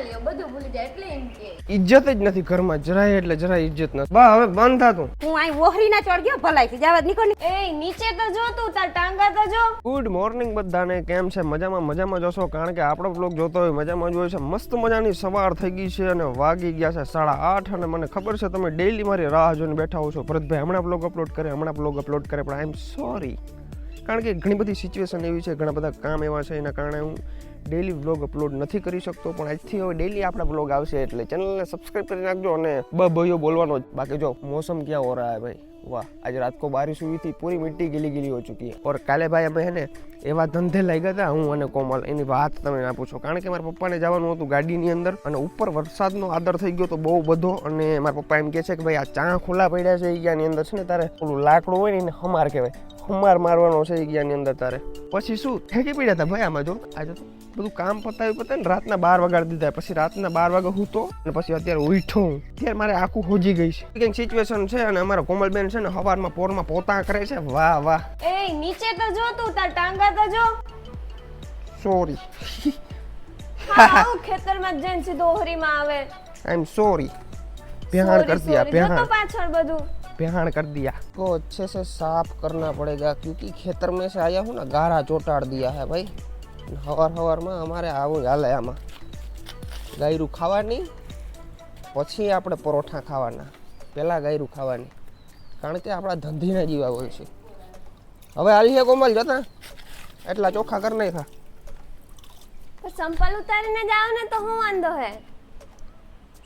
લ્યો બધું ભૂલી જાય એટલે એમ કે ઇજ્જત જ નથી ઘરમાં જરાય એટલે જરાય ઇજ્જત નથી બા હવે બંધ થાતું હું અહીં વોહરી ના ચડ ગયો ભલાઈ થી જાવ નીકળ એ નીચે તો જો તું તાર ટાંગા તો જો ગુડ મોર્નિંગ બધાને કેમ છે મજામાં જશો કારણ કે આપણો બ્લોગ જોતો હોય મજામાં જ હોય છે મસ્ત મજાની સવાર થઈ ગઈ છે અને વાગી ગયા છે 8:30 અને મને ખબર છે તમે ડેઈલી મારી રાહ જોઈને બેઠા હો છો ભરતભાઈ હમણાં બ્લોગ અપલોડ કરે પણ આઈ એમ સોરી કારણ કે ઘણી બધી સિચ્યુએશન એવી છે ઘણા બધા કામ એવા છે એના કારણે હું ડેઈલી વ્લોગ અપલોડ નથી કરી શકતો પણ આજથી હવે ડેઈલી આપણા બ્લોગ આવશે એટલે ચેનલને સબસ્ક્રાઇબ કરી નાખજો અને બયો બોલવાનો જ બાકી જો मौसम क्या हो रहा है भाई वाह आज रात को बारिश हुई थी पूरी मिट्टी गीली हो चुकी है और काले भाई અમે હે ને એવા ધંધે લાગ્યા હતા હું અને કોમલ એની વાત તમે ના પૂછો કારણ કે મારા પપ્પાને જવાનું હતું ગાડીની અંદર અને ઉપર વરસાદનો આદર થઈ ગયો તો બહુ બધો અને મારા પપ્પા એમ કહે છે કે ભાઈ આ ચા ખુલ્લા પડ્યા છે એની અંદર છે ને તારે ઓલું લાકડું હોય ને એને હમાર કહેવાય હમાર મારવાનો છે એની અંદર તારે પછી શું ઠેકી પડ્યા હતા ભાઈ આમાં જો આજે તો બધું કામ પતાવી ને રાતના 12 વાગાડી દીધા પછી રાતના 12 વાગે હું તો અને પછી અત્યારે ઉઠ્યો હું ત્યારે મારે આખું હોજી ગઈ છે કંઈક સિચ્યુએશન છે અને અમારા કોમલબેન છે ને સવારમાં પોરમાં પોતા કરે છે વાહ એ નીચે તો જો તું તાર ટાંગા તો જો સોરી હા ખેતરમાં જઈને સીધો ઓહરીમાં આવે आई एम सॉरी बेहान कर दिया बेहान पाछળ બધું बेहान कर दिया को अच्छे से साफ करना पड़ेगा क्योंकि खेतर में से आया हूँ ना गारा चोटाड़ दिया है भाई हवाરમાં અમારે આવું હાલે આમાં ગાયરું ખાવાની પછી આપણે પરોઠા ખાવાના પહેલાં ગાયરું ખાવાની કારણ કે આપણા ધંધીના જીવા હોય છે હવે હાલી છે કોમલ જતા એટલા ચોખ્ખા કર નહીં થા સંપલ ઉતારીને જાવ ને તો હું વાંધો હે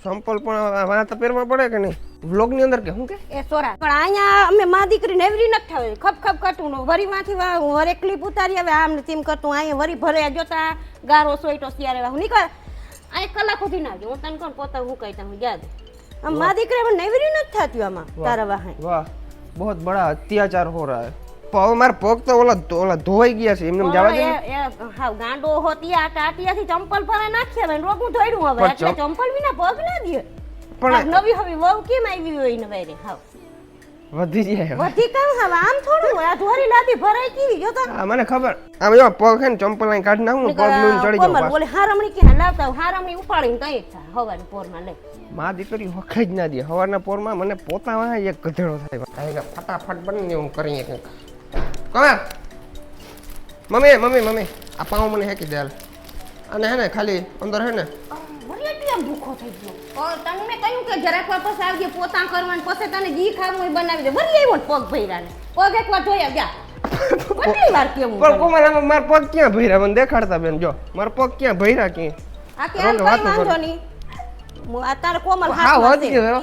સંપલ પણ વાના તો પહેરવા પડે કે નહીં વ્લોગ ની અંદર કે હું કે એ સોરા પણ અહીંયા અમે માં દીકરી નેવરી ન થાવે ખપ કાટું નો વરી માંથી વરે ક્લિપ ઉતારી આવે આમ ને તેમ કરતું અહીંયા વરી ભરે જોતા ગારો સોઈટો સિયારે હું નીકળ આ કલાક સુધી ના જો હું તને કોણ પોતા હું કઈતા હું યાદ આમ માં દીકરી પણ નેવરી ન થાતી આમાં તારા વાહે વાહ બહુત બડા અત્યાચાર હો રહા હે પાવ માર પગ તો ઓલા ધોઈ ગયા છે એમને જવા દે એ હાવ ગાંડો હોતી આ ટાટિયાથી ચંપલ પર નાખ્યા મેં રોગું ધોઈડું હવે એટલે ચંપલ વિના પગ ના દે પણ નવી હવે વહુ કેમ આવી હોય ને વેરે હાવ વધી જાય વધી કામ હવે આમ થોડું આ ધોરી લાદી ભરાઈ કેવી જો તો મને ખબર આમ જો પગ હે ને ચંપલ લઈને કાઢ નાખું પગ લઈને ચડી જાવ કોમલ બોલે હારમણી કે લાવતા હારમણી ઉપાડીને કઈ થા હવાના પોરમાં લે માં દીકરી વખત જ ના દે હવારના પોરમાં મને પોતા વાહ એક ગધેડો થાય ફટાફટ બની હું કરીએ કંઈક કમર મમ્મી આ પાઉં મને હેકી દે અને હે ને ખાલી અંદર હે ને ભૂખો થઈ ગયો તને મેં કહ્યું કે જરાક વાપસ આવજે પોતા કરવાનું પછી તને જી ખાવું હોય બનાવી દે વરી આવ્યો પગ ભૈરાને પગ એકવાર જોયા જા કેટલી વાર કેવું પણ કોમલ માર પગ ક્યાં ભૈરા મને દેખાડતા બેન જો માર પગ ક્યાં ભૈરા કે આ કે કઈ વાંધો નહીં આ તાર કોમલ હાથ વધી ગયો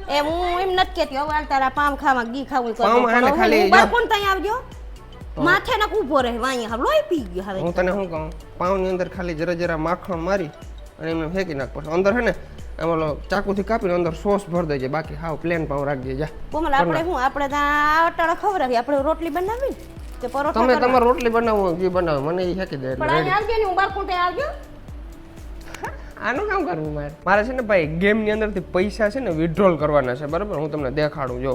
એ હું એમ નથી કેતી હવે તારા પામ ખાવા ઘી ખાવું પામ ખાલી બાર કોણ તઈ આવજો માથે ન ઊભો રહે વાંઈ હવે લોહી પી ગયો હવે હું તને શું કહું પાઉં ની અંદર ખાલી જરા માખણ મારી અને એમને ફેંકી નાખ પછી અંદર હે ને આમ ચાકુથી કાપીને અંદર સોસ ભર દેજે બાકી હાવ પ્લેન પાઉં રાખજે જા કોમલ આપણે શું આપણે ત્યાં અટાળા ખવડાવી આપણે રોટલી બનાવી કે પરોઠા તમે તમાર રોટલી બનાવો જે બનાવો મને એ ફેંકી દે પણ આ આવજો ને હું બાર કોણ આવજો આનું કામ કરવું મારે છે ને ભાઈ ગેમની અંદરથી પૈસા છે ને વિથડ્રોલ કરવાના છે બરાબર હું તમને દેખાડું જો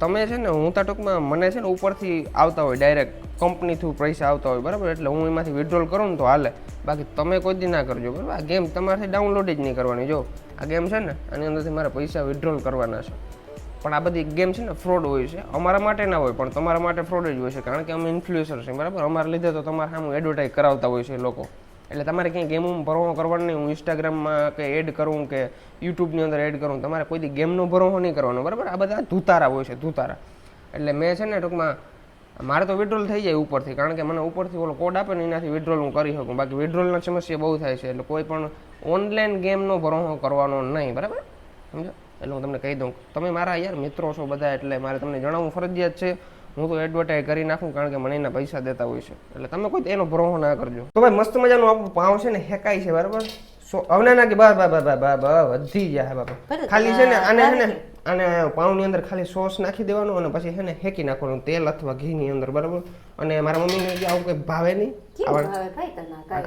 તમે છે ને હું તો ટૂંકમાં મને છે ને ઉપરથી આવતા હોય ડાયરેક્ટ કંપની થ્રુ પૈસા આવતા હોય બરાબર એટલે હું એમાંથી વિથડ્રોલ કરું ને તો હાલે બાકી તમે કોઈ દી ના કરજો બરાબર આ ગેમ તમારાથી ડાઉનલોડ જ નહીં કરવાની જો આ ગેમ છે ને આની અંદરથી મારે પૈસા વિથડ્રોલ કરવાના છે પણ આ બધી ગેમ છે ને ફ્રોડ હોય છે અમારા માટે ના હોય પણ તમારા માટે ફ્રોડ જ હોય છે કારણ કે અમે ઇન્ફ્લુએન્સર છીએ બરાબર અમારા લીધે તો તમારે સામે એડવર્ટાઈઝ કરાવતા હોય છે લોકો એટલે તમારે ક્યાંય ગેમમાં ભરવો કરવાનો નહીં હું ઇન્સ્ટાગ્રામમાં કે એડ કરું કે યુટ્યુબની અંદર એડ કરું તમારે કોઈ દી ગેમનો ભરવો નહીં કરવાનો બરાબર આ બધા ધૂતારા હોય છે ધૂતારા એટલે મેં છે ને ટૂંકમાં મારે તો વિડ્રોલ થઈ જાય ઉપરથી કારણ કે મને ઉપરથી ઓલો કોડ આપે ને એનાથી વિડ્રોલ હું કરી શકું બાકી વિડ્રોલના સમસ્યા બહુ થાય છે એટલે કોઈ પણ ઓનલાઈન ગેમનો ભરવો કરવાનો નહીં બરાબર સમજો એટલે હું તમને કહી દઉં તમે મારા યાર મિત્રો છો બધા એટલે મારે તમને જણાવવું ફરજિયાત છે હું તો એડવર્ટાઈઝ કરી નાખું કારણ કે મને એના પૈસા દેતા હોય છે એટલે તમે કોઈ એનો ભરોસો ના કરજો તો ભાઈ મસ્ત મજાનું આપણું પાઉં છે ને હેકાય છે બરાબર હવે ના કે વધી જાય બાપા ખાલી છે ને આને પાઉંની અંદર ખાલી સોસ નાખી દેવાનું અને પછી છે ને હેકી નાખવાનું તેલ અથવા ઘીની અંદર બરાબર અને મારા મમ્મીને આવું કંઈ ભાવે નહીં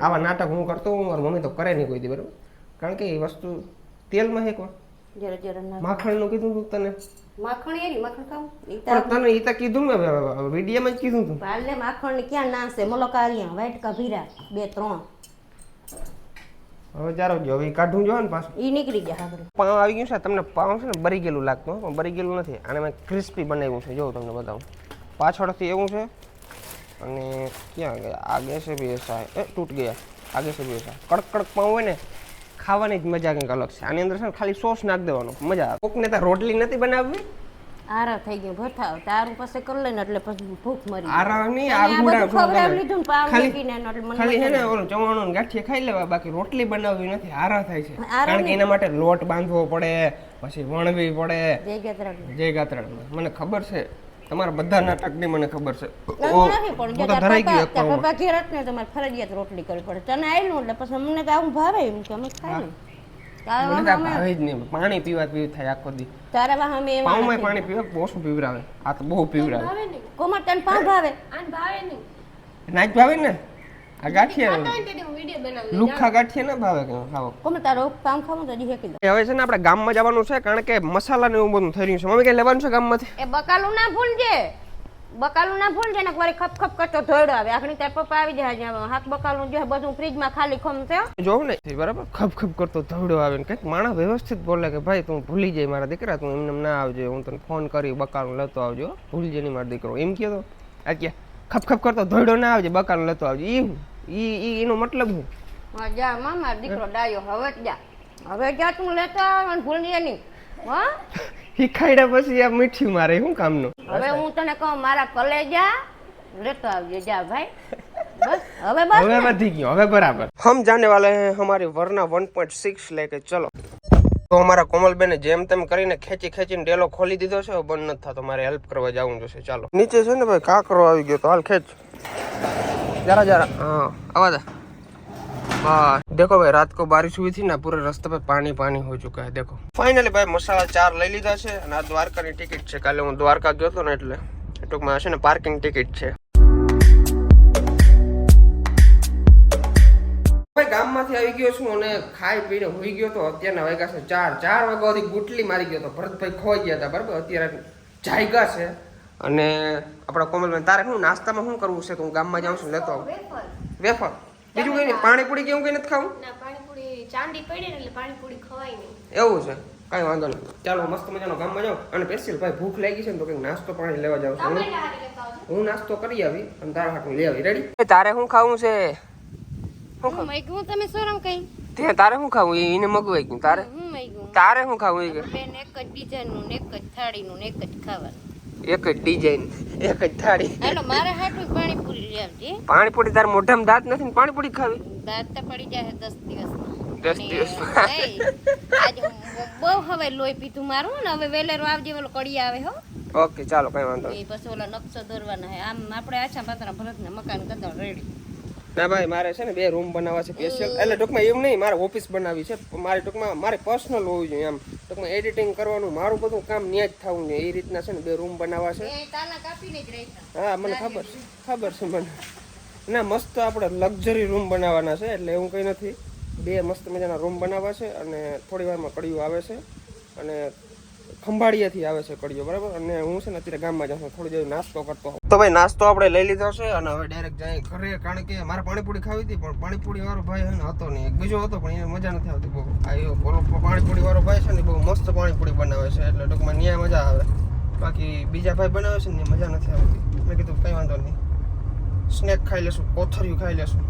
આવા નાટક હું કરતો હું મારી મમ્મી તો કરે નહીં કોઈ દી બરાબર કારણ કે એ વસ્તુ તેલમાં હેકવા માખણ નું કીધું તું તને માખણ એરી માખણ ખાવ પણ તને ઈ તો કીધું મેં વિડીયોમાં જ કીધું તું પાલે માખણ ને ક્યાં ના છે મલકારિયા વાટકા ભીરા 2-3 હવે ચાલો જો હવે ઈ કાઢું જો ને પાછું ઈ નીકળી ગયા આગળ. પાઉં આવી ગયું છે તમને પાઉં છે ને બરી ગયેલું લાગતું હો, પણ બરી ગયેલું નથી આને મેં ક્રિસ્પી બનાવ્યું છે જો તમને બતાવું પાછળથી એવું છે અને ક્યાં ગયા આગે છે ભી એસા એ તૂટ ગયા આગે છે ભી એસા કડક કડક પાઉં હોય ને ખાવાની જ મજા કંઈક અલગ છે આની અંદર છે ને ખાલી સોસ નાખ દેવાનો મજા આવે કોકને ત્યાં રોટલી નથી બનાવવી આરા થઈ ગયો ભઠાવ તારું પાસે કરી લે ને એટલે પછી ભૂખ મરી આરામ નહીં આ આવું બધું ખવડાવી લીધું ને પાવ ખાલી- મૂકીને એટલે મને ખાલી છે ને ઓલું ચવાણું ને ગાંઠિયા ખાઈ લેવા બાકી રોટલી બનાવવી નથી આરા થાય છે આરા કારણ કે એના માટે લોટ બાંધવો પડે પછી વણવી પડે જય ગેતરાગ જય ગાત્રણ મને ખબર છે તમારા બધા નાટકની મને ખબર છે નથી પણ હું તો ધરાઈ ગયો એક પાઉંમાં. પપ્પા ઘેર જ ને તમારે ફરજિયાત રોટલી કરવી પડે તને આવેલું એટલે પછી અમને તો આવું ભાવે એમ કે અમે ખાઈ લઈએ. મને તો આ ભાવે જ નહીં પાણી પીવા થાય આખો દી તારા વાહ અમે એવા પાઉંમાં નથી. પાણી પીવા બહુ શું પીવરાવે આ તો બહુ પીવરાવે ભાવે નહીં કોમર તને પાવ ભાવે આને ભાવે નહીં ના જ ભાવે ને આ ગાંઠિયા ખાતા હોય ને તેથી હું વિડીયો બનાવું લુખ્ખા ગાંઠિયા ના ભાવે કે ખાવો કોમર તારો પાવ ખાવું તો જી હેકી દો હવે છે ને આપણે ગામમાં જવાનું છે કારણ કે મસાલા ને એવું બધું થઈ રહ્યું છે મમ્મી કઈ લેવાનું છે ગામમાંથી એ બકાલું ના ભૂલજે બકાલું ના ભૂલજે ને વારી ખપ ખપ કરતો ધોયડો આવે આખણી તાર પપ્પા આવી જાય હાથ બકાલું જો બધું ફ્રીજમાં ખાલી ખમ થયો જોઉં ને બરાબર ખપ ખપ કરતો ધવડો આવે ને કંઈક માણસ વ્યવસ્થિત બોલે કે ભાઈ તું ભૂલી જાય મારા દીકરા તું એમને ના આવજે હું તને ફોન કરી બકાલું લેતો આવજો ભૂલજે નહીં મારો દીકરો એમ કહેતો આ કે ખપ ખપ કરતો ધવડો ના આવજે બકાલું લેતો આવજે ઈ એનો મતલબ શું હા જા મામા દીકરો ડાયો હવે જ જા હવે જા તું લેતો આવ અને ભૂલજે નહીં હા શીખાડ્યા પછી આ મીઠી મારે શું કામનું હવે હું તને કહું મારા કલેજા લેતો આવજે જા ભાઈ બસ હવે બસ હવે વધી ગયો હવે બરાબર હમ જાને વાલે હે હમારી વરના 1.6 લેકે ચલો તો અમારા કોમલબેને જેમ તેમ કરીને ખેંચીને ડેલો ખોલી દીધો છે હવે બંધ નથી થતો મારે હેલ્પ કરવા જવું જોશે ચાલો નીચે છે ને ભાઈ કાકરો આવી ગયો તો હાલ ખેંચ जरा हाँ आवाज हाँ देखो भाई रात को बारिश हुई थी ना पूरे रास्ते पे पानी पानी हो चुका है देखो फाइनली भाई मसाला 4 લઈ લીધા છે અને આ દ્વારકાની ટિકિટ છે કાલે હું દ્વારકા ગયો હતો ને એટલે ટૂંકમાં હશે ને પાર્કિંગ ટિકિટ છે ભાઈ ગામમાંથી આવી ગયો છું અને ખાઈ પીને હોઈ ગયો તો અત્યારના વાગ્યા છે 4 વાગ્યાથી ગુટલી મારી ગયો તો ભરતભાઈ ખોઈ ગયા હતા બરાબર અત્યારે જાયગા છે અને આપણા કોમલબેન તારે શું નાસ્તામાં શું કરવું છે તો હું ગામમાં જાઉં છું લેતો આવું વેફર બીજું કઈ નહીં પાણીપુરી કેવું કઈ નથી ખાવું ના પાણીપુરી ચાંદી પડી ને એટલે પાણીપુરી ખવાય નહીં એવું છે કાંઈ વાંધો નહીં ચાલો મસ્ત મજાનો ગામમાં જાઉં અને સ્પેશિયલ ભાઈ ભૂખ લાગી છે ને તો કંઈક નાસ્તો પાણી લેવા જાઉં છું તમે હારી લેતા આવજો હું નાસ્તો કરી આવી અને તારા હાટું લઈ આવી રેડી તારે શું ખાવું છે હું મૈગું તમે શરમ કઈ તે તારે શું ખાવું એને મગવાઈ ગયું તારે હું મૈગું તારે શું ખાવું એ કે બેન એક જ ડિઝાઇનનું ને એક જ થાળીનું ને એક જ ખાવાનું એક જ ડિઝાઇન એક જ થાળી હાલો મારે હાટું પાણીપુરી લઈ આવજે પાણીપુરી તારે મોઢામાં દાંત નથી ને પાણીપુરી ખાવી દાંત તો પડી જાય 10 દિવસમાં 10 દિવસમાં. આજે બહુ હવે લોહી પીધું મારું ને હવે વેલેરો આવજે ઓલો કડી આવે હો ઓકે ચાલો કઈ વાંધો એ પછી ઓલા નકશો દોરવાના હે આમ આપણે આછા પાતળા ભરતના મકાન કરતા રેડી ના ભાઈ મારે છે ને 2 રૂમ બનાવવા છે સ્પેશિયલ એટલે ટૂંકમાં એમ નહીં મારે ઓફિસ બનાવી છે મારે ટૂંકમાં મારે પર્સનલ હોવું જોઈએ એમ ટૂંકમાં એડિટિંગ કરવાનું મારું બધું કામ ન્યા જ થવું જોઈએ એ રીતના છે ને 2 રૂમ બનાવવા છે એ તાલા કાપીને જ રહેતા હા મને ખબર છે મને ના મસ્ત આપણે લક્ઝરી રૂમ બનાવવાના છે એટલે એવું કંઈ નથી 2 મસ્ત મજાના રૂમ બનાવવા છે અને થોડી વારમાં કડીઓ આવે છે અને ખંભાળિયાથી આવે છે કડીઓ બરાબર અને હું છે ને અત્યારે ગામમાં જાઉં છું થોડી દેર નાસ્તો કરતો તો ભાઈ નાસ્તો આપણે લઈ લીધો છે અને હવે ડાયરેક્ટ જાય ઘરે કારણ કે મારે પાણીપુરી ખાવી હતી પણ પાણીપુરી વાળો ભાઈ છે ને હતો નહીં એક બીજો હતો પણ એને મજા નથી આવતી બહુ આ બોલો પાણીપુરી વાળો ભાઈ છે ને બહુ મસ્ત પાણીપુરી બનાવે છે એટલે ટૂંકમાં ન્યા મજા આવે બાકી બીજા ભાઈ બનાવે છે ને મજા નથી આવતી મેં કીધું કંઈ વાંધો નહીં સ્નેક ખાઈ લેશું કોથરિયું ખાઈ લેશું